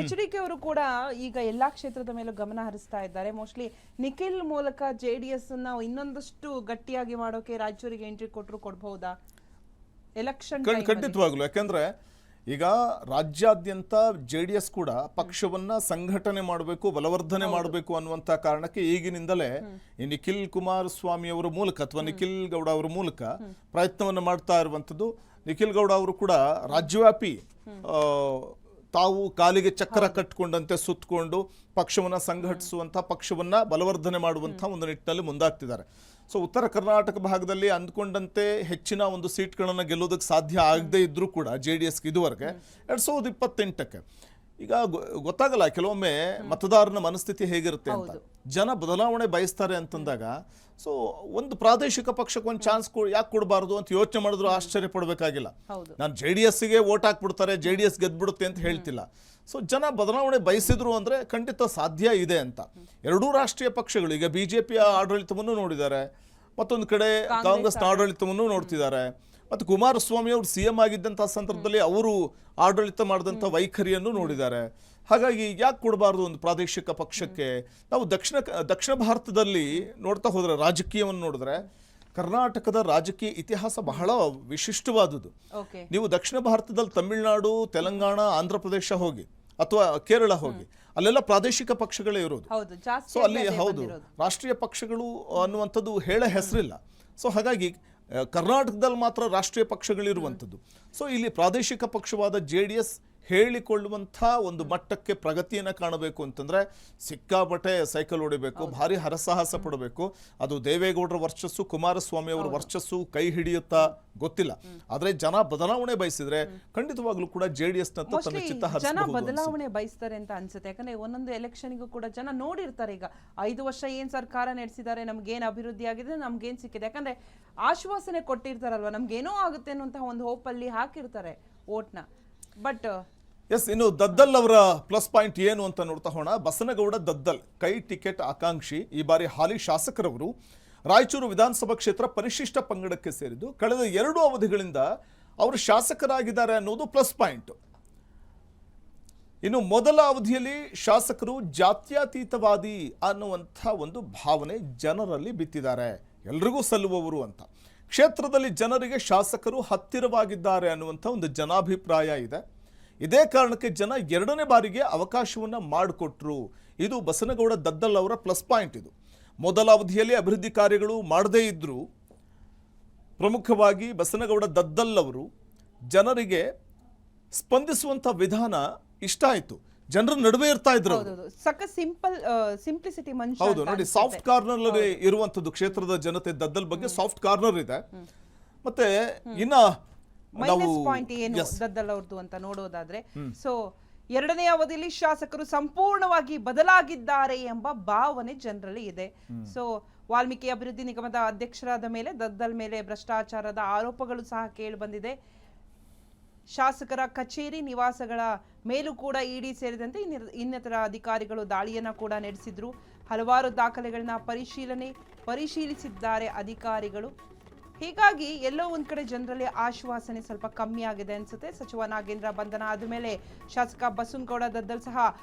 HDK ಅವರು ಕೂಡ ಈಗ ಎಲ್ಲಾ ಕ್ಷೇತ್ರದ ಮೇಲೂ ಗಮನ ಹರಿಸ್ತಾ ಇದ್ದಾರೆ. ಮೋಸ್ಟ್ಲಿ ನಿಖಿಲ್ ಮೂಲಕ JDS ಅನ್ನ ಇನ್ನೊಂದಷ್ಟು ಗಟ್ಟಿಯಾಗಿ ಮಾಡೋಕೆ ರಾಯಚೂರಿಗೆ ಎಂಟ್ರಿ ಕೊಟ್ಟರು ಕೊಡಬಹುದಾ ಎಲೆಕ್ಷನ್? ಖಂಡಿತವಾಗ್ಲು. ಯಾಕಂದ್ರೆ ಈಗ ರಾಜ್ಯಾದ್ಯಂತ JDS ಕೂಡ ಪಕ್ಷವನ್ನ ಸಂಘಟನೆ ಮಾಡಬೇಕು, ಬಲವರ್ಧನೆ ಮಾಡಬೇಕು ಅನ್ನುವಂತ ಕಾರಣಕ್ಕೆ ಈಗಿನಿಂದಲೇ ಈ ನಿಖಿಲ್ ಕುಮಾರಸ್ವಾಮಿ ಅವರ ಮೂಲಕ ಅಥವಾ ನಿಖಿಲ್ ಗೌಡ ಅವರ ಮೂಲಕ ಪ್ರಯತ್ನವನ್ನು ಮಾಡ್ತಾ ಇರುವಂತದ್ದು. ನಿಖಿಲ್ ಗೌಡ ಅವರು ಕೂಡ ರಾಜ್ಯವ್ಯಾಪಿ ತಾವು ಕಾಲಿಗೆ ಚಕ್ರ ಕಟ್ಟಿಕೊಂಡಂತೆ ಸುತ್ತಕೊಂಡು ಪಕ್ಷವನ್ನ ಸಂಘಟಿಸುವಂತ, ಪಕ್ಷವನ್ನ ಬಲವರ್ಧನೆ ಮಾಡುವಂತ ಒಂದು ನಿಟ್ಟಿನಲ್ಲಿ ಮುಂದಾಗ್ತಿದ್ದಾರೆ. ಸೊ ಉತ್ತರ ಕರ್ನಾಟಕ ಭಾಗದಲ್ಲಿ ಅಂದ್ಕೊಂಡಂತೆ ಹೆಚ್ಚಿನ ಒಂದು ಸೀಟ್ಗಳನ್ನು ಗೆಲ್ಲೋದಕ್ಕೆ ಸಾಧ್ಯ ಆಗದೆ ಇದ್ರೂ ಕೂಡ JDS ಇದುವರೆಗೆ 2028ಕ್ಕೆ ಈಗ ಗೊತ್ತಾಗಲ್ಲ ಕೆಲವೊಮ್ಮೆ ಮತದಾರನ ಮನಸ್ಥಿತಿ ಹೇಗಿರುತ್ತೆ ಅಂತ. ಜನ ಬದಲಾವಣೆ ಬಯಸ್ತಾರೆ ಅಂತಂದಾಗ ಸೊ ಒಂದು ಪ್ರಾದೇಶಿಕ ಪಕ್ಷಕ್ಕೆ ಒಂದು ಚಾನ್ಸ್ ಯಾಕೆ ಕೊಡಬಾರ್ದು ಅಂತ ಯೋಚನೆ ಮಾಡಿದ್ರು ಆಶ್ಚರ್ಯ ಪಡಬೇಕಾಗಿಲ್ಲ. ನಾನು JDSಗೆ ವೋಟ್ ಹಾಕ್ಬಿಡ್ತಾರೆ, JDS ಗೆದ್ಬಿಡುತ್ತೆ ಅಂತ ಹೇಳ್ತಿಲ್ಲ. ಸೊ ಜನ ಬದಲಾವಣೆ ಬಯಸಿದ್ರು ಅಂದ್ರೆ ಖಂಡಿತ ಸಾಧ್ಯ ಇದೆ ಅಂತ. ಎರಡೂ ರಾಷ್ಟ್ರೀಯ ಪಕ್ಷಗಳು ಈಗ BJPಯ ಆಡಳಿತವನ್ನು ನೋಡಿದ್ದಾರೆ, ಮತ್ತೊಂದು ಕಡೆ ಕಾಂಗ್ರೆಸ್ನ ಆಡಳಿತವನ್ನು ನೋಡ್ತಿದ್ದಾರೆ. ಮತ್ತು ಕುಮಾರಸ್ವಾಮಿ ಅವರು CM ಆಗಿದ್ದಂಥ ಸಂದರ್ಭದಲ್ಲಿ ಅವರು ಆಡಳಿತ ಮಾಡಿದಂಥ ವೈಖರಿಯನ್ನು ನೋಡಿದ್ದಾರೆ. ಹಾಗಾಗಿ ಯಾಕೆ ಕೊಡಬಾರ್ದು ಒಂದು ಪ್ರಾದೇಶಿಕ ಪಕ್ಷಕ್ಕೆ? ನಾವು ದಕ್ಷಿಣ ಭಾರತದಲ್ಲಿ ನೋಡ್ತಾ ಹೋದ್ರೆ, ರಾಜಕೀಯವನ್ನು ನೋಡಿದ್ರೆ ಕರ್ನಾಟಕದ ರಾಜಕೀಯ ಇತಿಹಾಸ ಬಹಳ ವಿಶಿಷ್ಟವಾದುದು. ನೀವು ದಕ್ಷಿಣ ಭಾರತದಲ್ಲಿ ತಮಿಳುನಾಡು, ತೆಲಂಗಾಣ, ಆಂಧ್ರ ಪ್ರದೇಶ ಹೋಗಿ ಅಥವಾ ಕೇರಳ ಹೋಗಿ, ಅಲ್ಲೆಲ್ಲ ಪ್ರಾದೇಶಿಕ ಪಕ್ಷಗಳೇ ಇರೋದು. ಸೊ ಅಲ್ಲಿ ಹೌದು ರಾಷ್ಟ್ರೀಯ ಪಕ್ಷಗಳು ಅನ್ನುವಂಥದ್ದು ಹೇಳ ಹೆಸರಿಲ್ಲ. ಸೊ ಹಾಗಾಗಿ ಕರ್ನಾಟಕದಲ್ಲಿ ಮಾತ್ರ ರಾಷ್ಟ್ರೀಯ ಪಕ್ಷಗಳಿರುವಂಥದ್ದು. ಸೊ ಇಲ್ಲಿ ಪ್ರಾದೇಶಿಕ ಪಕ್ಷವಾದ JDS ಹೇಳಿಕೊಳ್ಳುವಂಥ ಒಂದು ಮಟ್ಟಕ್ಕೆ ಪ್ರಗತಿಯನ್ನು ಕಾಣಬೇಕು ಅಂತಂದ್ರೆ ಸಿಕ್ಕಾಪಟ್ಟೆ ಸೈಕಲ್ ಹೊಡಿಬೇಕು, ಭಾರಿ ಹರಸಾಹಸ ಪಡಬೇಕು. ಅದು ದೇವೇಗೌಡರ ವರ್ಚಸ್ಸು, ಕುಮಾರಸ್ವಾಮಿ ಅವರ ವರ್ಚಸ್ಸು ಕೈ ಹಿಡಿಯುತ್ತಾ ಗೊತ್ತಿಲ್ಲ. ಆದ್ರೆ ಜನ ಬದಲಾವಣೆ ಬಯಸಿದ್ರೆ ಖಂಡಿತವಾಗ್ಲೂ ಕೂಡ JDS ತನ್ನ ಚಿತ್ತ ಜನ ಬದಲಾವಣೆ ಬಯಸ್ತಾರೆ ಅಂತ ಅನ್ಸುತ್ತೆ. ಯಾಕಂದ್ರೆ ಒಂದೊಂದು ಎಲೆಕ್ಷನ್ಗೂ ಕೂಡ ಜನ ನೋಡಿರ್ತಾರೆ, ಈಗ 5 ವರ್ಷ ಏನ್ ಸರ್ಕಾರ ನಡೆಸಿದ್ದಾರೆ, ನಮ್ಗೇನ್ ಅಭಿವೃದ್ಧಿ ಆಗಿದೆ, ನಮ್ಗೇನ್ ಸಿಕ್ಕಿದೆ. ಯಾಕಂದ್ರೆ ಆಶ್ವಾಸನೆ ಕೊಟ್ಟಿರ್ತಾರಲ್ವಾ, ನಮ್ಗೇನೋ ಆಗುತ್ತೆ ಅನ್ನುವಂತಹ ಒಂದು ಹೋಪ್ ಅಲ್ಲಿ ಹಾಕಿರ್ತಾರೆ ಓಟ್ನ. ಬಟ್ ಇನ್ನು ದದ್ದಲ್ ಅವರ ಪ್ಲಸ್ ಪಾಯಿಂಟ್ ಏನು ಅಂತ ನೋಡ್ತಾ ಹೋಣ. ಬಸನಗೌಡ ದದ್ದಲ್ ಕೈ ಟಿಕೆಟ್ ಆಕಾಂಕ್ಷಿ, ಈ ಬಾರಿ ಹಾಲಿ ಶಾಸಕರವರು ರಾಯಚೂರು ವಿಧಾನಸಭಾ ಕ್ಷೇತ್ರ ಪರಿಶಿಷ್ಟ ಪಂಗಡಕ್ಕೆ ಸೇರಿದ್ದು ಕಳೆದ 2 ಅವಧಿಗಳಿಂದ ಅವರು ಶಾಸಕರಾಗಿದ್ದಾರೆ ಅನ್ನೋದು ಪ್ಲಸ್ ಪಾಯಿಂಟ್. ಇನ್ನು ಮೊದಲ ಅವಧಿಯಲ್ಲಿ ಶಾಸಕರು ಜಾತ್ಯತೀತವಾದಿ ಅನ್ನುವಂಥ ಒಂದು ಭಾವನೆ ಜನರಲ್ಲಿ ಬಿತ್ತಿದ್ದಾರೆ, ಎಲ್ರಿಗೂ ಸಲ್ಲುವವರು ಅಂತ. ಕ್ಷೇತ್ರದಲ್ಲಿ ಜನರಿಗೆ ಶಾಸಕರು ಹತ್ತಿರವಾಗಿದ್ದಾರೆ ಅನ್ನುವಂಥ ಒಂದು ಜನಾಭಿಪ್ರಾಯ ಇದೆ. ಇದೇ ಕಾರಣಕ್ಕೆ ಜನ 2ನೇ ಬಾರಿಗೆ ಅವಕಾಶವನ್ನು ಮಾಡಿಕೊಟ್ರು. ಇದು ಬಸನಗೌಡ ದದ್ದಲ್ ಅವರ ಪ್ಲಸ್ ಪಾಯಿಂಟ್. ಇದು ಮೊದಲ ಅವಧಿಯಲ್ಲಿ ಅಭಿವೃದ್ಧಿ ಕಾರ್ಯಗಳು ಮಾಡದೇ ಇದ್ರು, ಪ್ರಮುಖವಾಗಿ ಬಸನಗೌಡ ದದ್ದಲ್ ಅವರು ಜನರಿಗೆ ಸ್ಪಂದಿಸುವಂತ ವಿಧಾನ ಇಷ್ಟ ಆಯ್ತು, ಜನರ ನಡುವೆ ಇರ್ತಾ ಇದ್ರು. ಸಿಂಪ್ಲಿಸಿಟಿ ಮನುಷ್ಯ. ಹೌದು ನೋಡಿ, ಸಾಫ್ಟ್ ಕಾರ್ನರ್ ಇರುವಂತದ್ದು ಕ್ಷೇತ್ರದ ಜನತೆ ದದ್ದಲ್ ಬಗ್ಗೆ ಸಾಫ್ಟ್ ಕಾರ್ನರ್ ಇದೆ. ಮತ್ತೆ ಇನ್ನ ಮೈನಸ್ ಪಾಯಿಂಟ್ ಏನು ದದ್ದಲ್ ಅವ್ರದ್ದು ಅಂತ ನೋಡೋದಾದ್ರೆ, ಸೊ 2ನೇ ಅವಧಿಯಲ್ಲಿ ಶಾಸಕರು ಸಂಪೂರ್ಣವಾಗಿ ಬದಲಾಗಿದ್ದಾರೆ ಎಂಬ ಭಾವನೆ ಜನರಲ್ಲಿ ಇದೆ. ಸೊ ವಾಲ್ಮೀಕಿ ಅಭಿವೃದ್ಧಿ ನಿಗಮದ ಅಧ್ಯಕ್ಷರಾದ ಮೇಲೆ ದದ್ದಲ್ ಮೇಲೆ ಭ್ರಷ್ಟಾಚಾರದ ಆರೋಪಗಳು ಸಹ ಕೇಳಿ ಬಂದಿದೆ. ಶಾಸಕರ ಕಚೇರಿ ನಿವಾಸಗಳ ಮೇಲೂ ಕೂಡ ED ಸೇರಿದಂತೆ ಇನ್ನಿತರ ಅಧಿಕಾರಿಗಳು ದಾಳಿಯನ್ನ ಕೂಡ ನಡೆಸಿದ್ರು. ಹಲವಾರು ದಾಖಲೆಗಳನ್ನ ಪರಿಶೀಲಿಸಿದ್ದಾರೆ ಅಧಿಕಾರಿಗಳು. ಹೀಗಾಗಿ ಎಲ್ಲೋ ಒಂದ್ ಕಡೆ ಜನರಲ್ಲಿ ಆಶ್ವಾಸನೆ ಸ್ವಲ್ಪ ಕಮ್ಮಿ ಆಗಿದೆ ಅನ್ಸುತ್ತೆ. ಸಚಿವ ನಾಗೇಂದ್ರ ಬಂಧನ ಆದ್ಮೇಲೆ ಶಾಸಕ ಬಸನಗೌಡ ದದ್ದಲ್ ಸಹ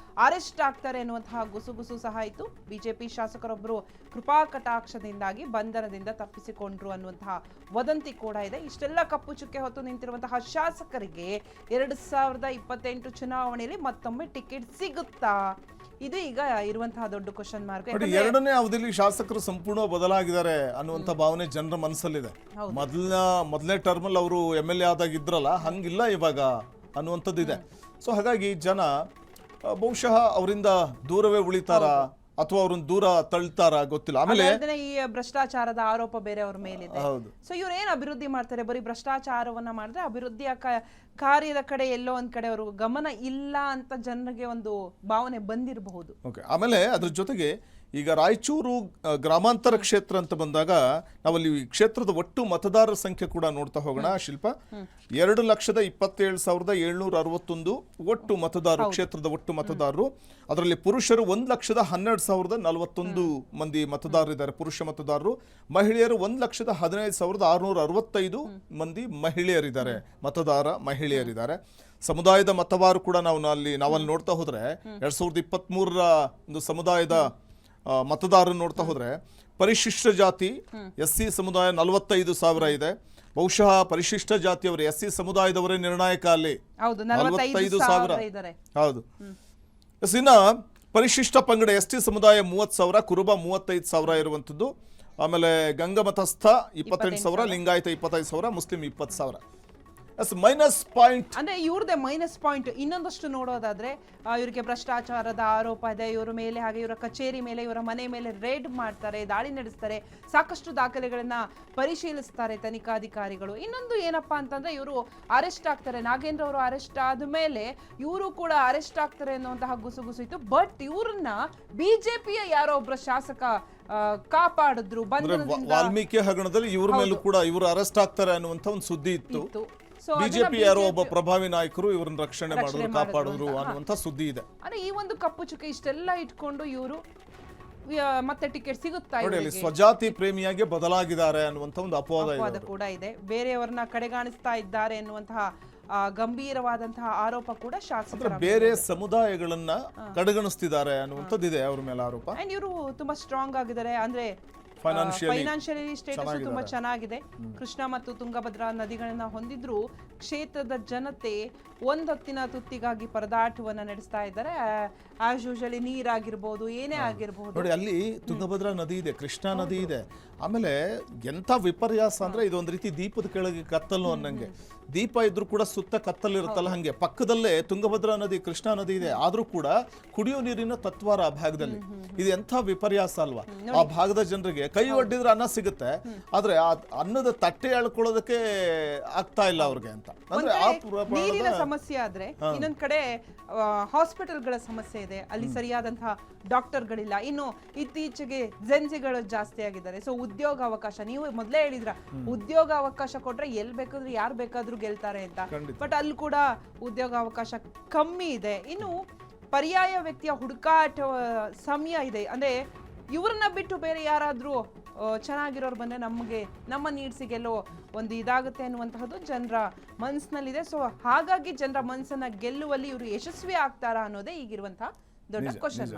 ಅರೆಸ್ಟ್ ಆಗ್ತಾರೆ ಎನ್ನುವಂತಹ ಗುಸುಗುಸು ಸಹ ಇತ್ತು. ಬಿಜೆಪಿ ಶಾಸಕರೊಬ್ಬರು ಕೃಪಾ ಕಟಾಕ್ಷದಿಂದಾಗಿ ಬಂಧನದಿಂದ ತಪ್ಪಿಸಿಕೊಂಡ್ರು ಅನ್ನುವಂತಹ ವದಂತಿ ಕೂಡ ಇದೆ. ಇಷ್ಟೆಲ್ಲ ಕಪ್ಪು ಚುಕ್ಕೆ ಹೊತ್ತು ನಿಂತಿರುವಂತಹ ಶಾಸಕರಿಗೆ 2028 ಚುನಾವಣೆಯಲ್ಲಿ ಮತ್ತೊಮ್ಮೆ ಟಿಕೆಟ್ ಸಿಗುತ್ತಾ? ಇದು ಈಗ ಇರುವಂತಹ ದೊಡ್ಡ ಕ್ವಶನ್ ಮಾರ್ಕ್. 2ನೇ ಅವಧಿಯಲ್ಲಿ ಶಾಸಕರು ಸಂಪೂರ್ಣ ಬದಲಾಗಿದ್ದಾರೆ ಅನ್ನುವಂಥ ಭಾವನೆ ಜನರ ಮನಸ್ಸಲ್ಲಿದೆ. ಮೊದಲನೇ ಟರ್ಮಲ್ಲಿ ಅವರು MLA ಆದಾಗ ಇದ್ರಲ್ಲ, ಹಂಗಿಲ್ಲ ಇವಾಗ ಅನ್ನುವಂಥದ್ದು ಇದೆ. ಸೊ ಹಾಗಾಗಿ ಜನ ಬಹುಶಃ ಅವರಿಂದ ದೂರವೇ ಉಳಿತಾರ ಅಥವಾ ಅವ್ರನ್ನ ದೂರ ತಳ್ತಾರ ಗೊತ್ತಿಲ್ಲ. ಆಮೇಲೆ ಈ ಭ್ರಷ್ಟಾಚಾರದ ಆರೋಪ ಬೇರೆ ಅವ್ರ ಮೇಲಿದೆ. ಸೊ ಇವ್ರು ಏನ್ ಅಭಿವೃದ್ಧಿ ಮಾಡ್ತಾರೆ? ಬರೀ ಭ್ರಷ್ಟಾಚಾರವನ್ನ ಮಾಡಿದ್ರೆ ಅಭಿವೃದ್ಧಿಯ ಕಾರ್ಯದ ಕಡೆ ಎಲ್ಲೋ ಒಂದ್ ಕಡೆ ಅವರು ಗಮನ ಇಲ್ಲ ಅಂತ ಜನರಿಗೆ ಒಂದು ಭಾವನೆ ಬಂದಿರಬಹುದು. ಆಮೇಲೆ ಅದ್ರ ಜೊತೆಗೆ ಈಗ ರಾಯಚೂರು ಗ್ರಾಮಾಂತರ ಕ್ಷೇತ್ರ ಅಂತ ಬಂದಾಗ ನಾವಲ್ಲಿ ಕ್ಷೇತ್ರದ ಒಟ್ಟು ಮತದಾರರ ಸಂಖ್ಯೆ ಕೂಡ ನೋಡ್ತಾ ಹೋಗೋಣ ಶಿಲ್ಪ. 2,27,761 ಒಟ್ಟು ಮತದಾರರು, ಕ್ಷೇತ್ರದ ಒಟ್ಟು ಮತದಾರರು. ಅದರಲ್ಲಿ ಪುರುಷರು 1,12,041 ಮಂದಿ ಮತದಾರರಿದ್ದಾರೆ, ಪುರುಷ ಮತದಾರರು. ಮಹಿಳೆಯರು 1,15,665 ಮಂದಿ ಮಹಿಳೆಯರಿದ್ದಾರೆ, ಮತದಾರ ಮಹಿಳೆ ಮಹಿಳೆಯರಿದ್ದಾರೆ. ಸಮುದಾಯದ ಮತವಾರು ಕೂಡ ನಾವಲ್ಲಿ ನೋಡ್ತಾ ಹೋದ್ರೆ 2023ರ ಒಂದು ಸಮುದಾಯದ ಮತದಾರರು ನೋಡ್ತಾ ಹೋದ್ರೆ ಪರಿಶಿಷ್ಟ ಜಾತಿ SC ಸಮುದಾಯ 45,000 ಇದೆ. ಬಹುಶಃ ಪರಿಶಿಷ್ಟ ಜಾತಿಯವರು SC ಸಮುದಾಯದವರೇ ನಿರ್ಣಾಯಕ ಅಲ್ಲಿ. ಹೌದು, 45,000. ಹೌದು. ಇನ್ನ ಪರಿಶಿಷ್ಟ ಪಂಗಡ ST ಸಮುದಾಯ 30,000, ಕುರುಬ 35,000 ಇರುವಂತದ್ದು. ಆಮೇಲೆ ಗಂಗಮತಸ್ಥ 28,000, ಲಿಂಗಾಯತ 25,000, ಮುಸ್ಲಿಂ 20,000. ಮೈನಸ್ ಪಾಯಿಂಟ್ ಅಂದ್ರೆ ಇವ್ರದೇ ಮೈನಸ್ ಪಾಯಿಂಟ್. ಇನ್ನೊಂದಷ್ಟು ನೋಡೋದಾದ್ರೆ ಇವರಿಗೆ ಭ್ರಷ್ಟಾಚಾರದ ಆರೋಪ ಇದೆ ಇವ್ರ ಮೇಲೆ, ಹಾಗೆ ಇವರ ಕಚೇರಿ ಮೇಲೆ, ಇವರ ಮನೆ ಮೇಲೆ ರೇಡ್ ಮಾಡ್ತಾರೆ, ದಾಳಿ ನಡೆಸ್ತಾರೆ, ಸಾಕಷ್ಟು ದಾಖಲೆಗಳನ್ನ ಪರಿಶೀಲಿಸ್ತಾರೆ ತನಿಖಾಧಿಕಾರಿಗಳು. ಇನ್ನೊಂದು ಏನಪ್ಪಾ ಅಂತಂದ್ರೆ ಇವರು ಅರೆಸ್ಟ್ ಆಗ್ತಾರೆ, ನಾಗೇಂದ್ರ ಅವರು ಅರೆಸ್ಟ್ ಆದ್ಮೇಲೆ ಇವರು ಕೂಡ ಅರೆಸ್ಟ್ ಆಗ್ತಾರೆ ಅನ್ನುವಂತಹ ಗುಸುಗುಸು ಇತ್ತು. ಬಟ್ ಇವ್ರನ್ನ ಬಿಜೆಪಿಯ ಯಾರೋ ಒಬ್ಬರ ಶಾಸಕ ಕಾಪಾಡಿದ್ರು ಬಂಧನದಿಂದ. ವಾಲ್ಮೀಕಿ ಹಗರಣದಲ್ಲಿ ಇವ್ರ ಮೇಲೂ ಕೂಡ ಇವರು ಅರೆಸ್ಟ್ ಆಗ್ತಾರೆ ಅನ್ನುವಂತ ಒಂದು ಸುದ್ದಿ ಇತ್ತು. ಬಿಜೆಪಿ ಯಾರೋ ಒಬ್ಬ ಪ್ರಭಾವಿ ನಾಯಕರು ಇವ್ರನ್ನ ರಕ್ಷಣೆ ಮಾಡಿದ್ರು, ಕಾಪಾಡಿದ್ರು ಅನ್ನುವಂತ ಸುದ್ದಿ ಇದೆ. ಅಂದ್ರೆ ಈ ಒಂದು ಕಪ್ಪು ಚುಕ್ಕೆ ಇಷ್ಟೆಲ್ಲ ಇಟ್ಕೊಂಡು ಇವರು ಮತ್ತೆ ಟಿಕೆಟ್ ಸಿಗುತ್ತಾ? ಸ್ವಜಾತಿ ಪ್ರೇಮಿಯಾಗಿ ಬದಲಾಗಿದ್ದಾರೆ ಅನ್ನುವಂತ ಒಂದು ಅಪವಾದ ಕೂಡ ಇದೆ. ಬೇರೆಯವರನ್ನ ಕಡೆಗಾಣಿಸ್ತಾ ಇದ್ದಾರೆ ಎನ್ನುವಂತಹ ಗಂಭೀರವಾದಂತಹ ಆರೋಪ ಕೂಡ ಶಾಸಕರ ಬೇರೆ ಸಮುದಾಯಗಳನ್ನ ಕಡೆಗಣಿಸ್ತಿದ್ದಾರೆ ಅನ್ನುವಂಥದ್ದಿದೆ ಅವ್ರ ಮೇಲೆ ಆರೋಪ. ಅಂಡ್ ಇವರು ತುಂಬಾ ಸ್ಟ್ರಾಂಗ್ ಆಗಿದ್ದಾರೆ, ಅಂದ್ರೆ ಫೈನಾನ್ಷಿಯಲಿ ಸ್ಟೇಟಸ್ ತುಂಬಾ ಚೆನ್ನಾಗಿದೆ. ಕೃಷ್ಣ ಮತ್ತು ತುಂಗಭದ್ರಾ ನದಿಗಳನ್ನ ಹೊಂದಿದ್ರು ಕ್ಷೇತ್ರದ ಜನತೆ ಒಂದೊತ್ತಿನ ತುತ್ತಿಗಾಗಿ ಪರದಾಟವನ್ನ ನಡೆಸ್ತಾ ಇದ್ದಾರೆ. ಆಸ್ ಯೂಶಲಿ ನೀರಾಗಿರ್ಬೋದು, ಏನೇ ಆಗಿರ್ಬೋದು. ನೋಡಿ, ಅಲ್ಲಿ ತುಂಗಭದ್ರಾ ನದಿ ಇದೆ, ಕೃಷ್ಣಾ ನದಿ ಇದೆ. ಆಮೇಲೆ ಎಂತ ವಿಪರ್ಯಾಸ ಅಂದ್ರೆ ಇದೊಂದು ರೀತಿ ದೀಪದ ಕೆಳಗೆ ಕತ್ತಲು ಅನ್ನಂಗೆ. ದೀಪ ಇದ್ರೂ ಕೂಡ ಸುತ್ತ ಕತ್ತಲಿರುತ್ತಲ್ಲ, ಹಂಗೆ ಪಕ್ಕದಲ್ಲೇ ತುಂಗಭದ್ರಾ ನದಿ, ಕೃಷ್ಣಾ ನದಿ ಇದೆ. ಆದ್ರೂ ಕೂಡ ಕುಡಿಯೋ ನೀರಿನ ತತ್ವಾರ ಆ ಭಾಗದಲ್ಲಿ. ಇದು ಎಂಥ ವಿಪರ್ಯಾಸ ಅಲ್ವಾ? ಆ ಭಾಗದ ಜನರಿಗೆ ಕೈ ಒಡ್ಡಿದ್ರೆ ಅನ್ನ ಸಿಗುತ್ತೆ, ಆದ್ರೆ ಆ ಅನ್ನದ ತಟ್ಟೆ ಎಳ್ಕೊಳ್ಳೋದಕ್ಕೆ ಆಗ್ತಾ ಇಲ್ಲ ಅವ್ರಿಗೆ ಅಂತ. ಅಂದ್ರೆ ನೀರಿನ ಸಮಸ್ಯೆ ಆದ್ರೆ ಇನ್ನೊಂದ್ ಕಡೆ ಹಾಸ್ಪಿಟಲ್ಗಳ ಸಮಸ್ಯೆ ಇದೆ, ಅಲ್ಲಿ ಸರಿಯಾದಂತಹ ಡಾಕ್ಟರ್ಗಳಿಲ್ಲ. ಇನ್ನು ಇತ್ತೀಚೆಗೆ ಜೆನ್ಸಿಗಳು ಜಾಸ್ತಿ ಆಗಿದ್ದಾರೆ. ಸೊ ಉದ್ಯೋಗ ಅವಕಾಶ, ನೀವು ಮೊದಲೇ ಹೇಳಿದ್ರ ಉದ್ಯೋಗ ಅವಕಾಶ ಕೊಟ್ರೆ ಎಲ್ ಬೇಕಾದ್ರೂ ಯಾರು ಬೇಕಾದ್ರೂ ಗೆಲ್ತಾರೆ ಅಂತ. ಬಟ್ ಅಲ್ಲಿ ಕೂಡ ಉದ್ಯೋಗ ಅವಕಾಶ ಕಮ್ಮಿ ಇದೆ. ಇನ್ನು ಪರ್ಯಾಯ ವ್ಯಕ್ತಿಯ ಹುಡುಕಾಟ ಸಮಯ ಇದೆ. ಅಂದ್ರೆ ಇವ್ರನ್ನ ಬಿಟ್ಟು ಬೇರೆ ಯಾರಾದ್ರೂ ಚೆನ್ನಾಗಿರೋರು ಬಂದ್ರೆ ನಮಗೆ ನಮ್ಮ ನೀಡ್ಸಿಗೆಲ್ಲೋ ಒಂದು ಇದಾಗುತ್ತೆ ಅನ್ನುವಂತಹದ್ದು ಜನರ ಮನಸ್ಸಿನಲ್ಲಿದೆ. ಸೊ ಹಾಗಾಗಿ ಜನರ ಮನಸ್ಸನ್ನ ಗೆಲ್ಲುವಲ್ಲಿ ಇವರು ಯಶಸ್ವಿ ಆಗ್ತಾರಾ ಅನ್ನೋದೇ ಈಗಿರುವಂತಹ ದೊಡ್ಡ ಕ್ವಶನ್.